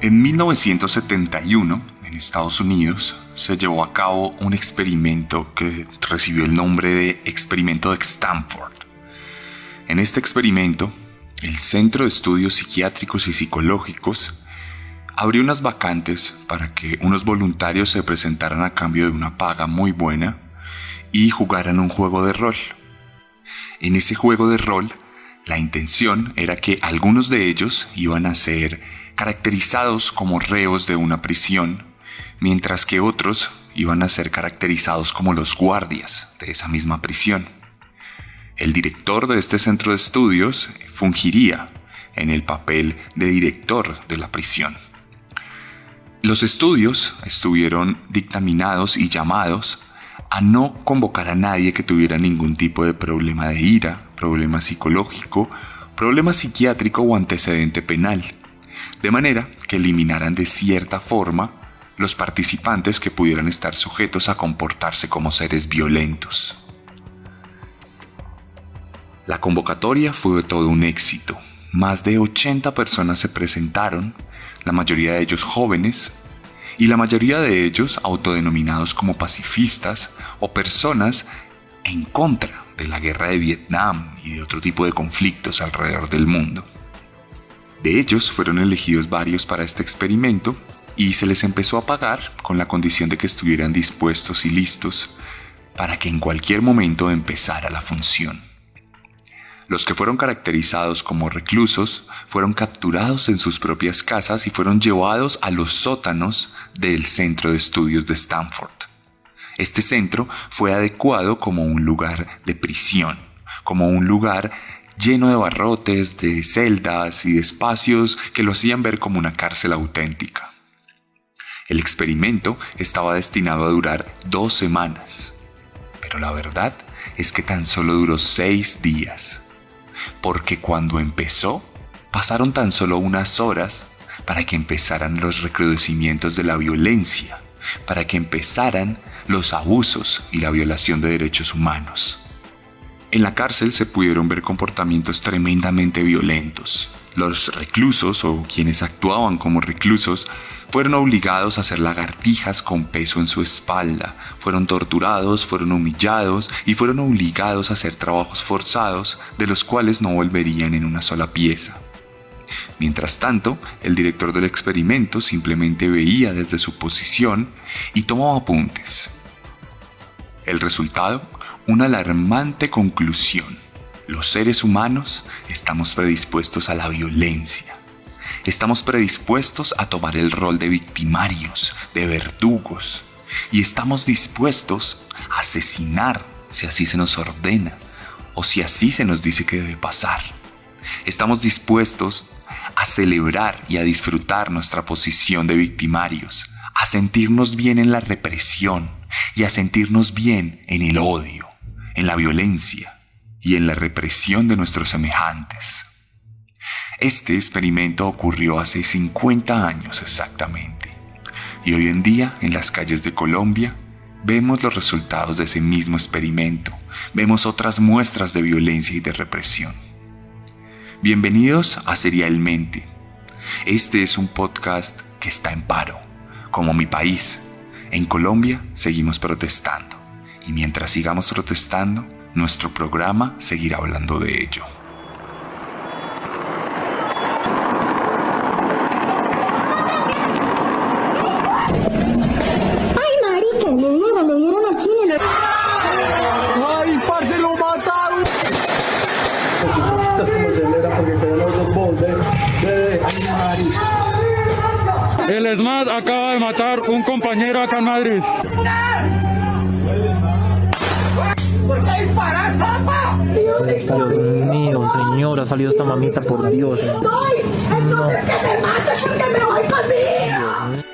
En 1971, en Estados Unidos, se llevó a cabo un experimento que recibió el nombre de Experimento de Stanford. En este experimento, el Centro de Estudios Psiquiátricos y Psicológicos abrió unas vacantes para que unos voluntarios se presentaran a cambio de una paga muy buena y jugaran un juego de rol. En ese juego de rol, la intención era que algunos de ellos iban a ser caracterizados como reos de una prisión, mientras que otros iban a ser caracterizados como los guardias de esa misma prisión. El director de este centro de estudios fungiría en el papel de director de la prisión. Los estudios estuvieron dictaminados y llamados a no convocar a nadie que tuviera ningún tipo de problema de ira, problema psicológico, problema psiquiátrico o antecedente penal, de manera que eliminaran de cierta forma los participantes que pudieran estar sujetos a comportarse como seres violentos. La convocatoria fue todo un éxito. Más de 80 personas se presentaron, la mayoría de ellos jóvenes, y la mayoría de ellos autodenominados como pacifistas o personas en contra de la guerra de Vietnam y de otro tipo de conflictos alrededor del mundo. De ellos fueron elegidos varios para este experimento y se les empezó a pagar con la condición de que estuvieran dispuestos y listos para que en cualquier momento empezara la función. Los que fueron caracterizados como reclusos fueron capturados en sus propias casas y fueron llevados a los sótanos del Centro de Estudios de Stanford. Este centro fue adecuado como un lugar de prisión, como un lugar lleno de barrotes, de celdas y de espacios que lo hacían ver como una cárcel auténtica. El experimento estaba destinado a durar 2 semanas, pero la verdad es que tan solo duró 6 días. Porque cuando empezó, pasaron tan solo unas horas para que empezaran los recrudecimientos de la violencia, para que empezaran los abusos y la violación de derechos humanos. En la cárcel se pudieron ver comportamientos tremendamente violentos. Los reclusos o quienes actuaban como reclusos fueron obligados a hacer lagartijas con peso en su espalda, fueron torturados, fueron humillados y fueron obligados a hacer trabajos forzados de los cuales no volverían en una sola pieza. Mientras tanto, el director del experimento simplemente veía desde su posición y tomaba apuntes. El resultado, una alarmante conclusión. Los seres humanos estamos predispuestos a la violencia. Estamos predispuestos a tomar el rol de victimarios, de verdugos, y estamos dispuestos a asesinar si así se nos ordena o si así se nos dice que debe pasar. Estamos dispuestos a celebrar y a disfrutar nuestra posición de victimarios, a sentirnos bien en la represión y a sentirnos bien en el odio, en la violencia y en la represión de nuestros semejantes. Este experimento ocurrió hace 50 años exactamente, y hoy en día en las calles de Colombia vemos los resultados de ese mismo experimento, vemos otras muestras de violencia y de represión. Bienvenidos a Serialmente. Este es un podcast que está en paro, como mi país. En Colombia seguimos protestando, y mientras sigamos protestando, nuestro programa seguirá hablando de ello. Le dieron al cine. ¡Ay, parce, lo mataron! ¿Cómo se celebra porque quedó los dos bombes? El SMAT acaba de matar un compañero acá en Madrid. ¿Por qué disparas, zapa? Dios mío, señora, ha salido esta mamita, por Dios. Entonces que me mates porque me voy conmigo.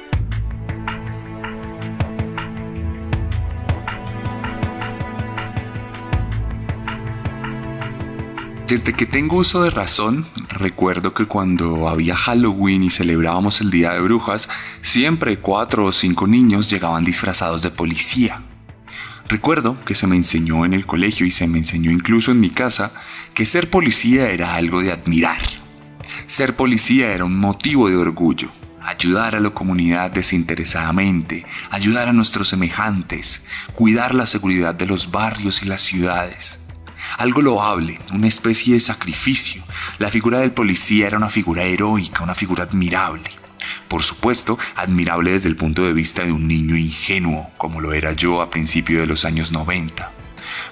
Desde que tengo uso de razón, recuerdo que cuando había Halloween y celebrábamos el Día de Brujas, siempre 4 o 5 niños llegaban disfrazados de policía. Recuerdo que se me enseñó en el colegio y se me enseñó incluso en mi casa que ser policía era algo de admirar. Ser policía era un motivo de orgullo, ayudar a la comunidad desinteresadamente, ayudar a nuestros semejantes, cuidar la seguridad de los barrios y las ciudades. Algo loable, una especie de sacrificio. La figura del policía era una figura heroica, una figura admirable. Por supuesto, admirable desde el punto de vista de un niño ingenuo, como lo era yo a principios de los años 90.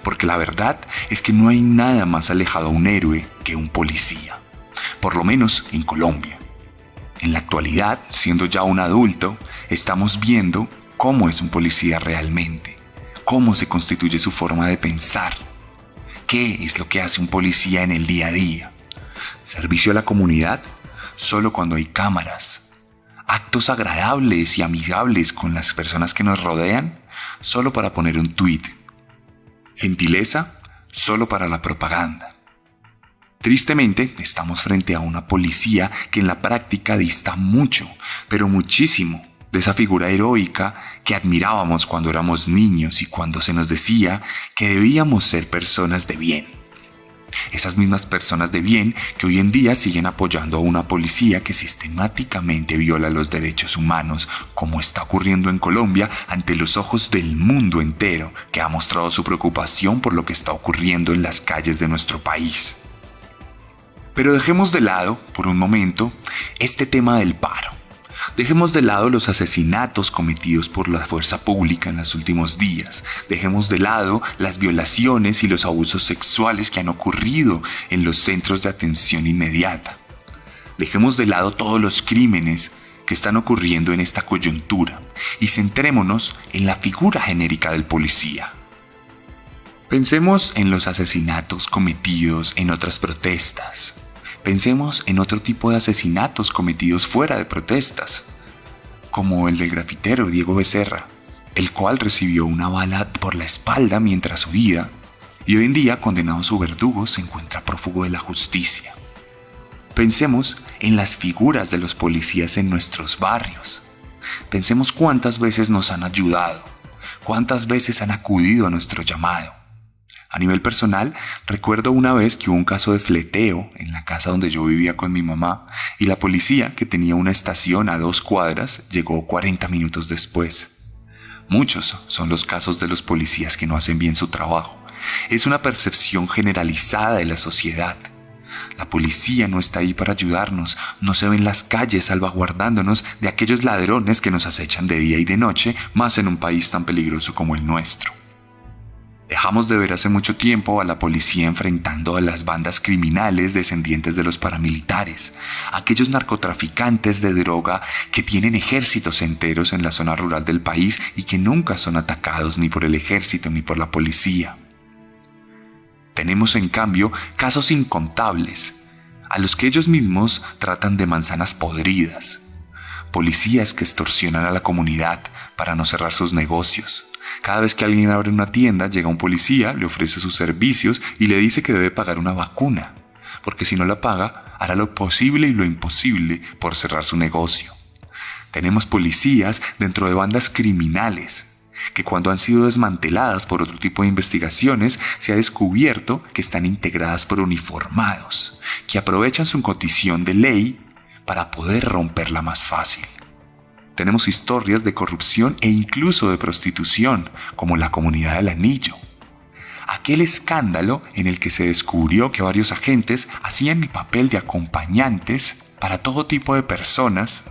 Porque la verdad es que no hay nada más alejado a un héroe que un policía. Por lo menos en Colombia. En la actualidad, siendo ya un adulto, estamos viendo cómo es un policía realmente, cómo se constituye su forma de pensar, qué es lo que hace un policía en el día a día. Servicio a la comunidad solo cuando hay cámaras. Actos agradables y amigables con las personas que nos rodean solo para poner un tuit. Gentileza solo para la propaganda. Tristemente, estamos frente a una policía que en la práctica dista mucho, pero muchísimo, de esa figura heroica que admirábamos cuando éramos niños y cuando se nos decía que debíamos ser personas de bien. Esas mismas personas de bien que hoy en día siguen apoyando a una policía que sistemáticamente viola los derechos humanos, como está ocurriendo en Colombia ante los ojos del mundo entero, que ha mostrado su preocupación por lo que está ocurriendo en las calles de nuestro país. Pero dejemos de lado, por un momento, este tema del paro. Dejemos de lado los asesinatos cometidos por la fuerza pública en los últimos días. Dejemos de lado las violaciones y los abusos sexuales que han ocurrido en los centros de atención inmediata. Dejemos de lado todos los crímenes que están ocurriendo en esta coyuntura y centrémonos en la figura genérica del policía. Pensemos en los asesinatos cometidos en otras protestas. Pensemos en otro tipo de asesinatos cometidos fuera de protestas, como el del grafitero Diego Becerra, el cual recibió una bala por la espalda mientras huía y hoy en día, condenado a su verdugo, se encuentra prófugo de la justicia. Pensemos en las figuras de los policías en nuestros barrios. Pensemos cuántas veces nos han ayudado, cuántas veces han acudido a nuestro llamado. A nivel personal, recuerdo una vez que hubo un caso de fleteo en la casa donde yo vivía con mi mamá y la policía, que tenía una estación a 2 cuadras, llegó 40 minutos después. Muchos son los casos de los policías que no hacen bien su trabajo. Es una percepción generalizada de la sociedad. La policía no está ahí para ayudarnos, no se ve en las calles salvaguardándonos de aquellos ladrones que nos acechan de día y de noche, más en un país tan peligroso como el nuestro. Dejamos de ver hace mucho tiempo a la policía enfrentando a las bandas criminales descendientes de los paramilitares, aquellos narcotraficantes de droga que tienen ejércitos enteros en la zona rural del país y que nunca son atacados ni por el ejército ni por la policía. Tenemos en cambio casos incontables, a los que ellos mismos tratan de manzanas podridas, policías que extorsionan a la comunidad para no cerrar sus negocios. Cada vez que alguien abre una tienda, llega un policía, le ofrece sus servicios y le dice que debe pagar una vacuna, porque si no la paga, hará lo posible y lo imposible por cerrar su negocio. Tenemos policías dentro de bandas criminales, que cuando han sido desmanteladas por otro tipo de investigaciones, se ha descubierto que están integradas por uniformados, que aprovechan su condición de ley para poder romperla más fácil. Tenemos historias de corrupción e incluso de prostitución, como la Comunidad del Anillo. Aquel escándalo en el que se descubrió que varios agentes hacían el papel de acompañantes para todo tipo de personas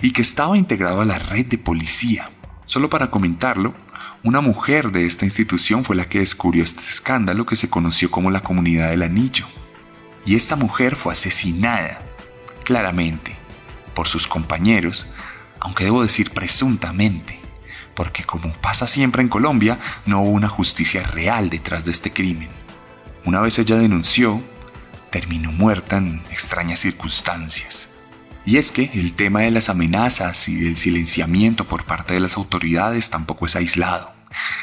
y que estaba integrado a la red de policía. Solo para comentarlo, una mujer de esta institución fue la que descubrió este escándalo que se conoció como la Comunidad del Anillo. Y esta mujer fue asesinada, claramente, por sus compañeros, aunque debo decir presuntamente, porque como pasa siempre en Colombia, no hubo una justicia real detrás de este crimen. Una vez ella denunció, terminó muerta en extrañas circunstancias. Y es que el tema de las amenazas y del silenciamiento por parte de las autoridades tampoco es aislado.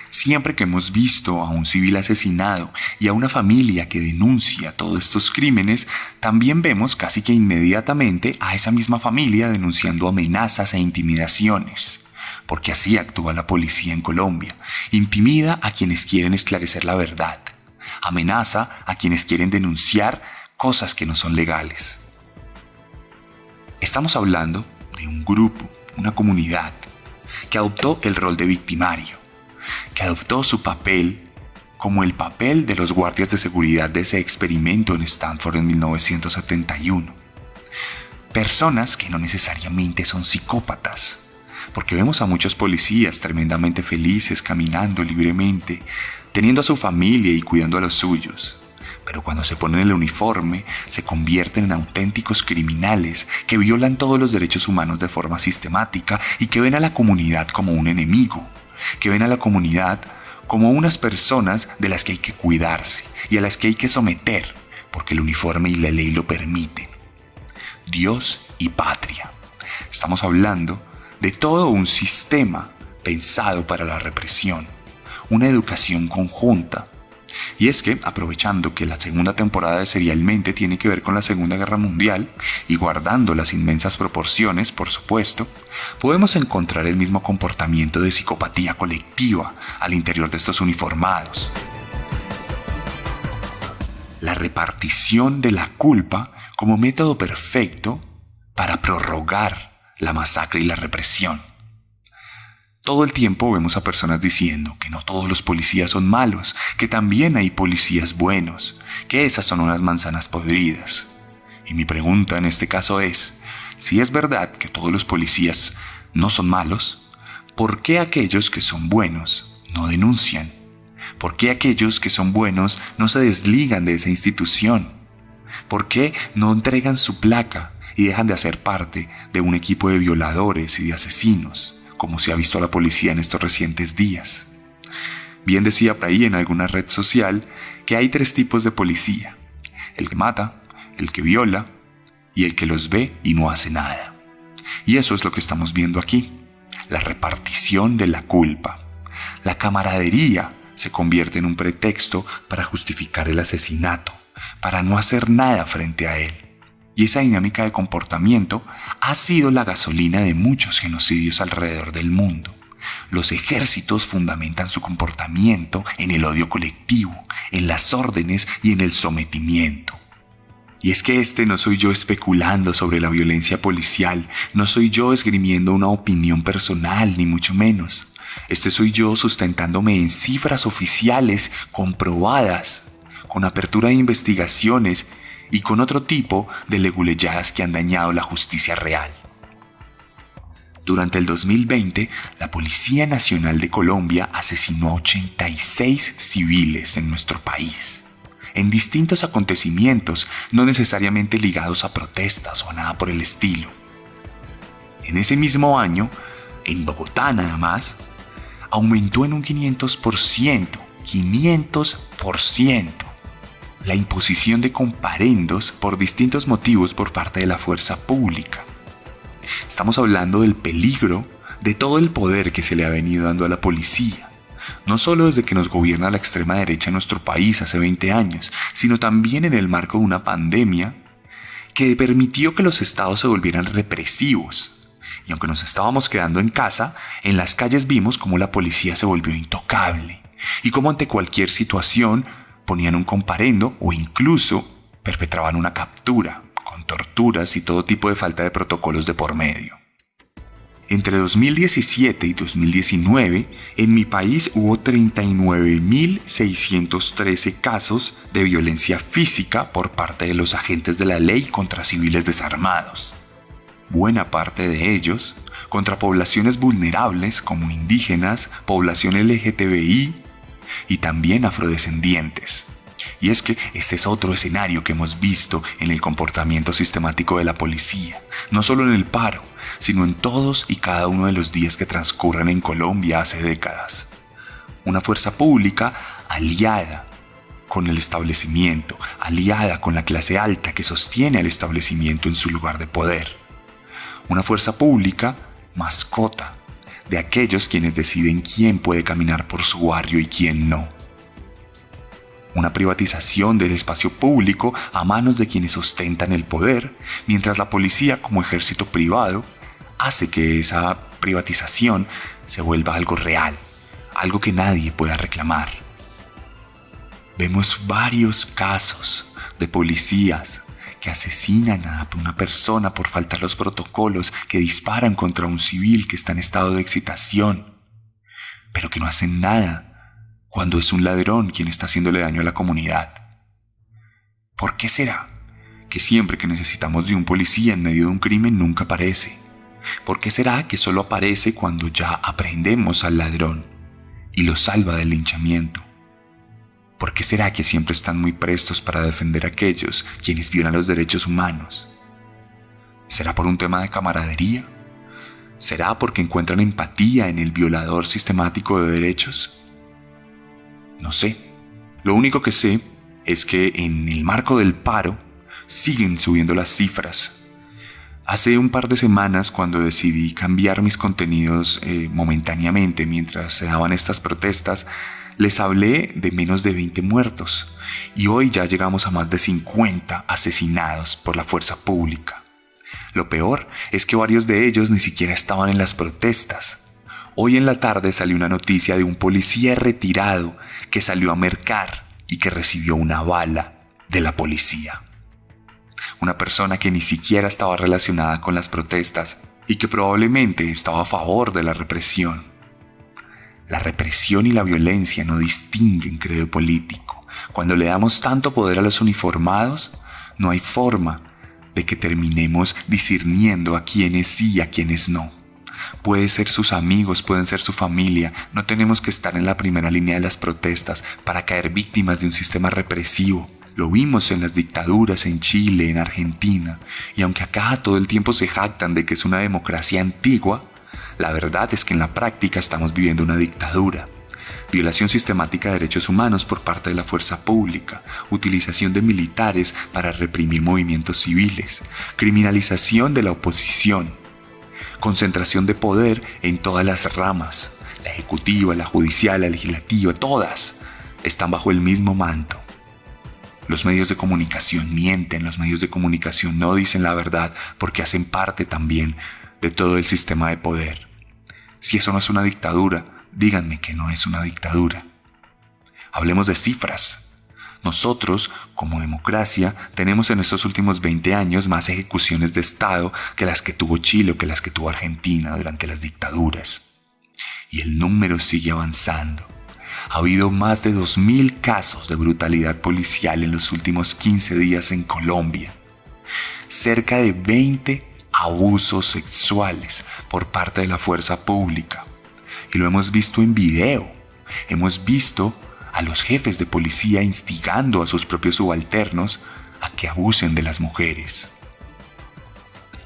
Siempre que hemos visto a un civil asesinado y a una familia que denuncia todos estos crímenes, también vemos casi que inmediatamente a esa misma familia denunciando amenazas e intimidaciones. Porque así actúa la policía en Colombia. Intimida a quienes quieren esclarecer la verdad. Amenaza a quienes quieren denunciar cosas que no son legales. Estamos hablando de un grupo, una comunidad, que adoptó el rol de victimario, que adoptó su papel como el papel de los guardias de seguridad de ese experimento en Stanford en 1971. Personas que no necesariamente son psicópatas, porque vemos a muchos policías tremendamente felices caminando libremente, teniendo a su familia y cuidando a los suyos. Pero cuando se ponen el uniforme, se convierten en auténticos criminales que violan todos los derechos humanos de forma sistemática y que ven a la comunidad como un enemigo, que ven a la comunidad como unas personas de las que hay que cuidarse y a las que hay que someter, porque el uniforme y la ley lo permiten. Dios y patria. Estamos hablando de todo un sistema pensado para la represión, una educación conjunta. Y es que, aprovechando que la segunda temporada de Serialmente tiene que ver con la Segunda Guerra Mundial, y guardando las inmensas proporciones, por supuesto, podemos encontrar el mismo comportamiento de psicopatía colectiva al interior de estos uniformados. La repartición de la culpa como método perfecto para prorrogar la masacre y la represión. Todo el tiempo vemos a personas diciendo que no todos los policías son malos, que también hay policías buenos, que esas son unas manzanas podridas. Y mi pregunta en este caso es, si es verdad que todos los policías no son malos, ¿por qué aquellos que son buenos no denuncian? ¿Por qué aquellos que son buenos no se desligan de esa institución? ¿Por qué no entregan su placa y dejan de hacer parte de un equipo de violadores y de asesinos, como se ha visto a la policía en estos recientes días? Bien decía por ahí en alguna red social que hay 3 tipos de policía: el que mata, el que viola y el que los ve y no hace nada. Y eso es lo que estamos viendo aquí, la repartición de la culpa. La camaradería se convierte en un pretexto para justificar el asesinato, para no hacer nada frente a él. Y esa dinámica de comportamiento ha sido la gasolina de muchos genocidios alrededor del mundo. Los ejércitos fundamentan su comportamiento en el odio colectivo, en las órdenes y en el sometimiento. Y es que no soy yo especulando sobre la violencia policial, no soy yo esgrimiendo una opinión personal, ni mucho menos. Soy yo sustentándome en cifras oficiales comprobadas, con apertura de investigaciones y con otro tipo de leguleyadas que han dañado la justicia real. Durante el 2020, la Policía Nacional de Colombia asesinó a 86 civiles en nuestro país, en distintos acontecimientos no necesariamente ligados a protestas o a nada por el estilo. En ese mismo año, en Bogotá nada más, aumentó en un 500%, la imposición de comparendos por distintos motivos por parte de la fuerza pública. Estamos hablando del peligro de todo el poder que se le ha venido dando a la policía, no solo desde que nos gobierna la extrema derecha en nuestro país hace 20 años, sino también en el marco de una pandemia que permitió que los estados se volvieran represivos. Y aunque nos estábamos quedando en casa, en las calles vimos cómo la policía se volvió intocable y cómo ante cualquier situación ponían un comparendo o incluso perpetraban una captura, con torturas y todo tipo de falta de protocolos de por medio. Entre 2017 y 2019, en mi país hubo 39.613 casos de violencia física por parte de los agentes de la ley contra civiles desarmados. Buena parte de ellos contra poblaciones vulnerables como indígenas, población LGTBI y también afrodescendientes. Y es que este es otro escenario que hemos visto en el comportamiento sistemático de la policía, no solo en el paro, sino en todos y cada uno de los días que transcurren en Colombia hace décadas. Una fuerza pública aliada con el establecimiento, aliada con la clase alta que sostiene al establecimiento en su lugar de poder. Una fuerza pública mascota de aquellos quienes deciden quién puede caminar por su barrio y quién no. Una privatización del espacio público a manos de quienes ostentan el poder, mientras la policía como ejército privado hace que esa privatización se vuelva algo real, algo que nadie pueda reclamar. Vemos varios casos de policías que asesinan a una persona por faltar los protocolos, que disparan contra un civil que está en estado de excitación, pero que no hacen nada cuando es un ladrón quien está haciéndole daño a la comunidad. ¿Por qué será que siempre que necesitamos de un policía en medio de un crimen nunca aparece? ¿Por qué será que solo aparece cuando ya aprehendemos al ladrón y lo salva del linchamiento? ¿Por qué será que siempre están muy prestos para defender a aquellos quienes violan los derechos humanos? ¿Será por un tema de camaradería? ¿Será porque encuentran empatía en el violador sistemático de derechos? No sé. Lo único que sé es que en el marco del paro siguen subiendo las cifras. Hace un par de semanas, cuando decidí cambiar mis contenidos momentáneamente mientras se daban estas protestas, les hablé de menos de 20 muertos y hoy ya llegamos a más de 50 asesinados por la fuerza pública. Lo peor es que varios de ellos ni siquiera estaban en las protestas. Hoy en la tarde salió una noticia de un policía retirado que salió a mercar y que recibió una bala de la policía. Una persona que ni siquiera estaba relacionada con las protestas y que probablemente estaba a favor de la represión. La represión y la violencia no distinguen credo político. Cuando le damos tanto poder a los uniformados, no hay forma de que terminemos discerniendo a quienes sí y a quienes no. Pueden ser sus amigos, pueden ser su familia. No tenemos que estar en la primera línea de las protestas para caer víctimas de un sistema represivo. Lo vimos en las dictaduras en Chile, en Argentina, y aunque acá todo el tiempo se jactan de que es una democracia antigua, la verdad es que en la práctica estamos viviendo una dictadura. Violación sistemática de derechos humanos por parte de la fuerza pública, utilización de militares para reprimir movimientos civiles, criminalización de la oposición, concentración de poder en todas las ramas, la ejecutiva, la judicial, la legislativa, todas están bajo el mismo manto. Los medios de comunicación mienten, los medios de comunicación no dicen la verdad porque hacen parte también de todo el sistema de poder. Si eso no es una dictadura, díganme que no es una dictadura. Hablemos de cifras. Nosotros, como democracia, tenemos en estos últimos 20 años más ejecuciones de Estado que las que tuvo Chile o que las que tuvo Argentina durante las dictaduras. Y el número sigue avanzando. Ha habido más de 2.000 casos de brutalidad policial en los últimos 15 días en Colombia. Cerca de 20 abusos sexuales por parte de la fuerza pública. Y lo hemos visto en video. Hemos visto a los jefes de policía instigando a sus propios subalternos a que abusen de las mujeres.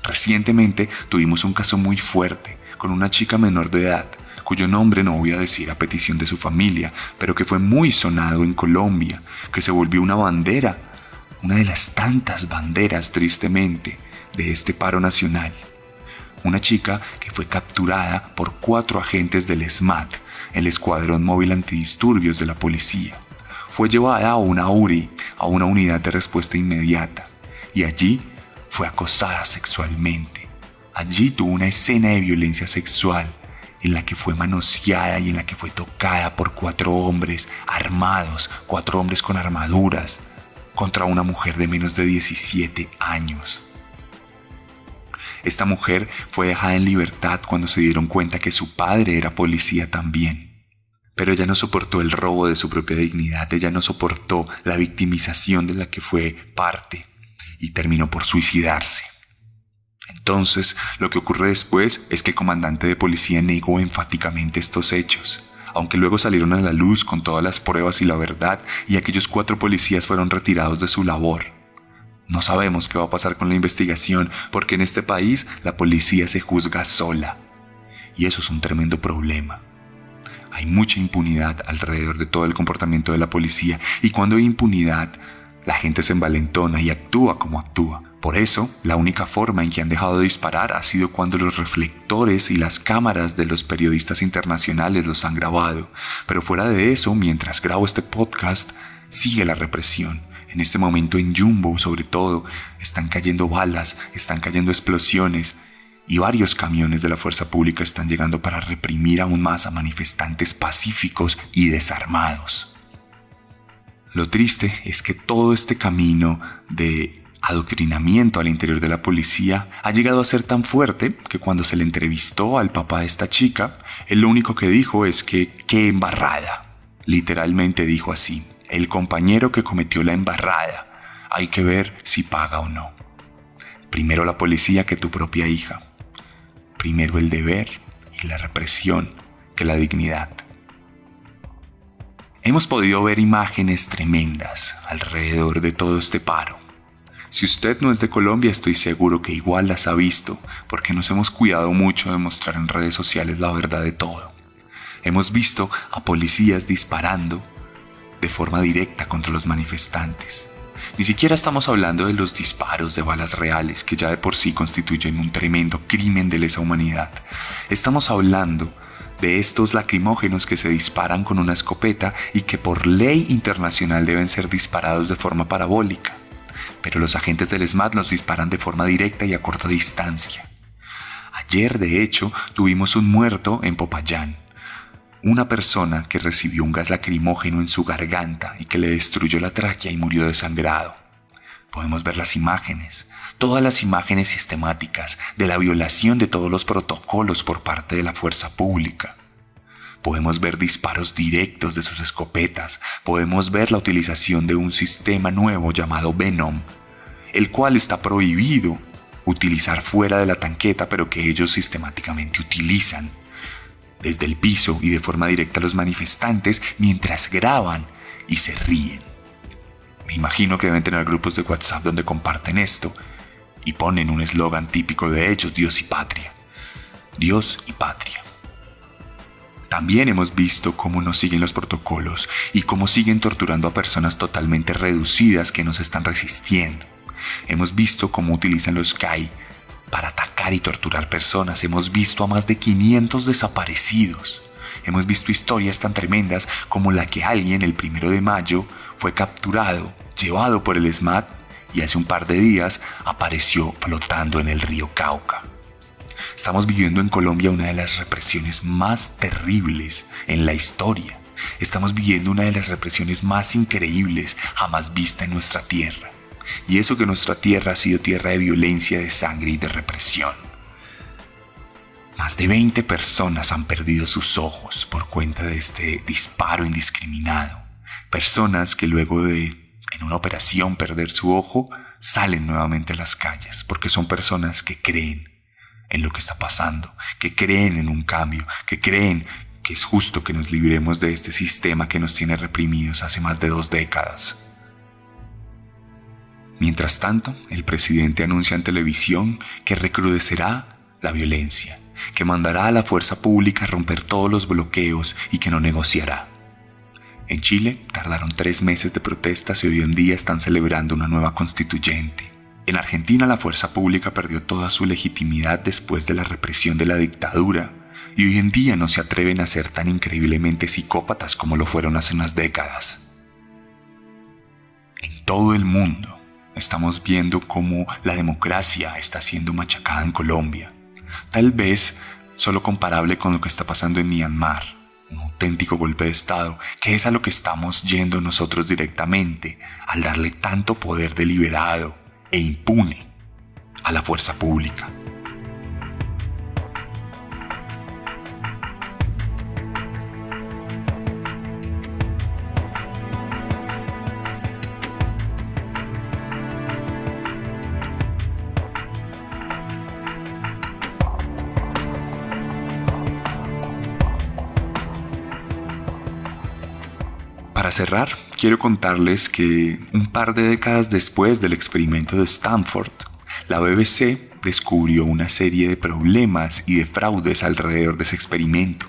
Recientemente tuvimos un caso muy fuerte con una chica menor de edad, cuyo nombre no voy a decir a petición de su familia, pero que fue muy sonado en Colombia, que se volvió una bandera, una de las tantas banderas, tristemente, de este paro nacional. Una chica que fue capturada por 4 agentes del SMAT, el Escuadrón Móvil Antidisturbios de la policía. Fue llevada a una URI, a una unidad de respuesta inmediata, y allí fue acosada sexualmente. Allí tuvo una escena de violencia sexual en la que fue manoseada y en la que fue tocada por 4 hombres armados, 4 hombres con armaduras, contra una mujer de menos de 17 años. Esta mujer fue dejada en libertad cuando se dieron cuenta que su padre era policía también. Pero ella no soportó el robo de su propia dignidad, ella no soportó la victimización de la que fue parte y terminó por suicidarse. Entonces, lo que ocurre después es que el comandante de policía negó enfáticamente estos hechos, aunque luego salieron a la luz con todas las pruebas y la verdad, y aquellos 4 policías fueron retirados de su labor. No sabemos qué va a pasar con la investigación, porque en este país la policía se juzga sola, y eso es un tremendo problema. Hay mucha impunidad alrededor de todo el comportamiento de la policía, y cuando hay impunidad, la gente se envalentona y actúa como actúa. Por eso, la única forma en que han dejado de disparar ha sido cuando los reflectores y las cámaras de los periodistas internacionales los han grabado. Pero fuera de eso, mientras grabo este podcast, sigue la represión. En este momento en Jumbo, sobre todo, están cayendo balas, están cayendo explosiones y varios camiones de la fuerza pública están llegando para reprimir aún más a manifestantes pacíficos y desarmados. Lo triste es que todo este camino de adoctrinamiento al interior de la policía ha llegado a ser tan fuerte que cuando se le entrevistó al papá de esta chica, él lo único que dijo es que ¡qué embarrada! Literalmente dijo así: el compañero que cometió la embarrada, hay que ver si paga o no. Primero la policía que tu propia hija. Primero el deber y la represión que la dignidad. Hemos podido ver imágenes tremendas alrededor de todo este paro. Si usted no es de Colombia, estoy seguro que igual las ha visto, porque nos hemos cuidado mucho de mostrar en redes sociales la verdad de todo. Hemos visto a policías disparando de forma directa contra los manifestantes. Ni siquiera estamos hablando de los disparos de balas reales, que ya de por sí constituyen un tremendo crimen de lesa humanidad. Estamos hablando de estos lacrimógenos que se disparan con una escopeta y que por ley internacional deben ser disparados de forma parabólica. Pero los agentes del SMAT los disparan de forma directa y a corta distancia. Ayer, de hecho, tuvimos un muerto en Popayán. Una persona que recibió un gas lacrimógeno en su garganta y que le destruyó la tráquea y murió desangrado. Podemos ver las imágenes, todas las imágenes sistemáticas de la violación de todos los protocolos por parte de la fuerza pública. Podemos ver disparos directos de sus escopetas, podemos ver la utilización de un sistema nuevo llamado Venom, el cual está prohibido utilizar fuera de la tanqueta, pero que ellos sistemáticamente utilizan desde el piso y de forma directa a los manifestantes mientras graban y se ríen. Me imagino que deben tener grupos de WhatsApp donde comparten esto y ponen un eslogan típico de ellos: Dios y patria. Dios y patria. También hemos visto cómo no siguen los protocolos y cómo siguen torturando a personas totalmente reducidas que no se están resistiendo. Hemos visto cómo utilizan los CAI para atacar y torturar personas. Hemos visto a más de 500 desaparecidos. Hemos visto historias tan tremendas como la que alguien el 1 de mayo fue capturado, llevado por el SMAT y hace un par de días apareció flotando en el río Cauca. Estamos viviendo en Colombia una de las represiones más terribles en la historia. Estamos viviendo una de las represiones más increíbles jamás vista en nuestra tierra. Y eso que nuestra tierra ha sido tierra de violencia, de sangre y de represión. Más de 20 personas han perdido sus ojos por cuenta de este disparo indiscriminado. Personas que luego de, en una operación, perder su ojo, salen nuevamente a las calles, porque son personas que creen en lo que está pasando, que creen en un cambio, que creen que es justo que nos libremos de este sistema que nos tiene reprimidos hace más de 2 décadas. Mientras tanto, el presidente anuncia en televisión que recrudecerá la violencia, que mandará a la fuerza pública a romper todos los bloqueos y que no negociará. En Chile tardaron 3 meses de protestas y hoy en día están celebrando una nueva constituyente. En Argentina la fuerza pública perdió toda su legitimidad después de la represión de la dictadura y hoy en día no se atreven a ser tan increíblemente psicópatas como lo fueron hace unas décadas. En todo el mundo estamos viendo cómo la democracia está siendo machacada en Colombia. Tal vez solo comparable con lo que está pasando en Myanmar, un auténtico golpe de Estado, que es a lo que estamos yendo nosotros directamente al darle tanto poder deliberado e impune a la fuerza pública. Para cerrar, quiero contarles que un par de décadas después del experimento de Stanford, la BBC descubrió una serie de problemas y de fraudes alrededor de ese experimento.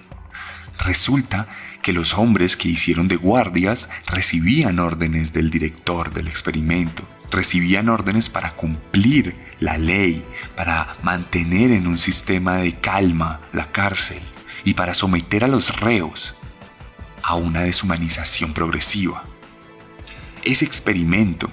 Resulta que los hombres que hicieron de guardias recibían órdenes del director del experimento, recibían órdenes para cumplir la ley, para mantener en un sistema de calma la cárcel y para someter a los reos a una deshumanización progresiva. Ese experimento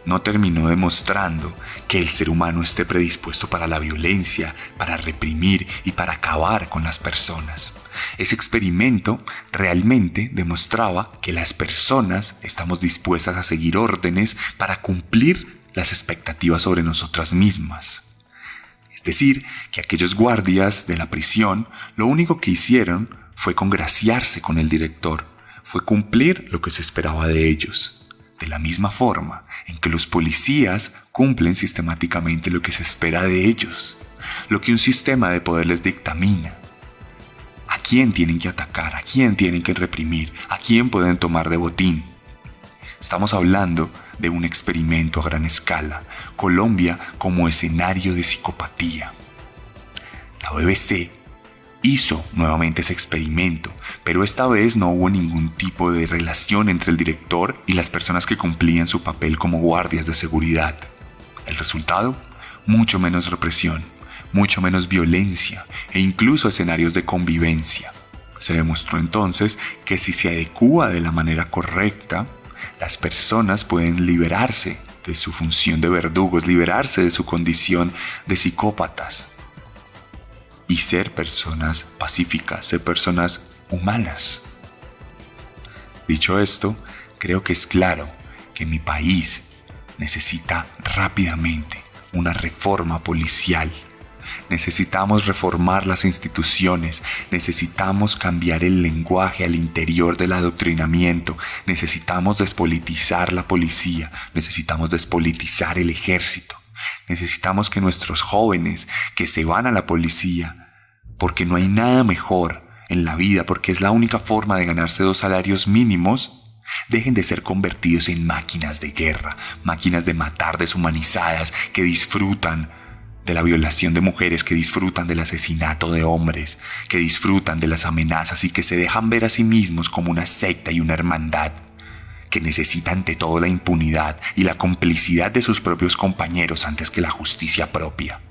no terminó demostrando que el ser humano esté predispuesto para la violencia, para reprimir y para acabar con las personas. Ese experimento realmente demostraba que las personas estamos dispuestas a seguir órdenes para cumplir las expectativas sobre nosotras mismas. Es decir, que aquellos guardias de la prisión lo único que hicieron fue congraciarse con el director, fue cumplir lo que se esperaba de ellos, de la misma forma en que los policías cumplen sistemáticamente lo que se espera de ellos, lo que un sistema de poder les dictamina. ¿A quién tienen que atacar? ¿A quién tienen que reprimir? ¿A quién pueden tomar de botín? Estamos hablando de un experimento a gran escala, Colombia como escenario de psicopatía. La BBC hizo nuevamente ese experimento, pero esta vez no hubo ningún tipo de relación entre el director y las personas que cumplían su papel como guardias de seguridad. El resultado, mucho menos represión, mucho menos violencia e incluso escenarios de convivencia. Se demostró entonces que si se adecúa de la manera correcta, las personas pueden liberarse de su función de verdugos, liberarse de su condición de psicópatas y ser personas pacíficas, ser personas humanas. Dicho esto, creo que es claro que mi país necesita rápidamente una reforma policial. Necesitamos reformar las instituciones, necesitamos cambiar el lenguaje al interior del adoctrinamiento, necesitamos despolitizar la policía, necesitamos despolitizar el ejército, necesitamos que nuestros jóvenes que se van a la policía, porque no hay nada mejor en la vida, porque es la única forma de ganarse 2 salarios mínimos, dejen de ser convertidos en máquinas de guerra, máquinas de matar deshumanizadas que disfrutan de la violación de mujeres, que disfrutan del asesinato de hombres, que disfrutan de las amenazas y que se dejan ver a sí mismos como una secta y una hermandad, que necesita ante todo la impunidad y la complicidad de sus propios compañeros antes que la justicia propia.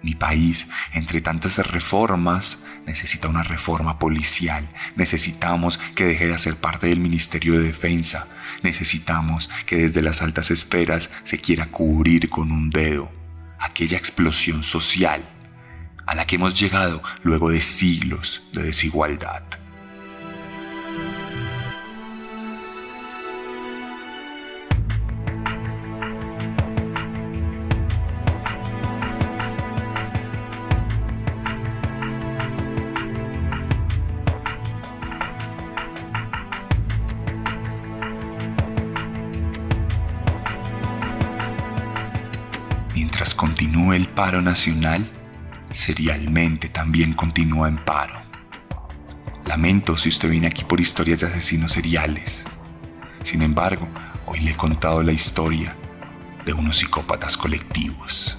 Mi país, entre tantas reformas, necesita una reforma policial. Necesitamos que deje de ser parte del Ministerio de Defensa. Necesitamos que desde las altas esferas se quiera cubrir con un dedo aquella explosión social a la que hemos llegado luego de siglos de desigualdad. Mientras continúe el paro nacional, serialmente también continúa en paro. Lamento si usted viene aquí por historias de asesinos seriales. Sin embargo, hoy le he contado la historia de unos psicópatas colectivos.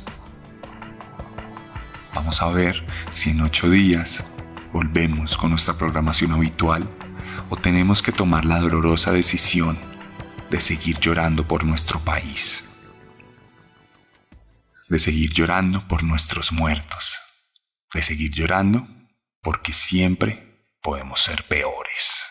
Vamos a ver si en 8 días volvemos con nuestra programación habitual o tenemos que tomar la dolorosa decisión de seguir llorando por nuestro país. De seguir llorando por nuestros muertos, de seguir llorando porque siempre podemos ser peores.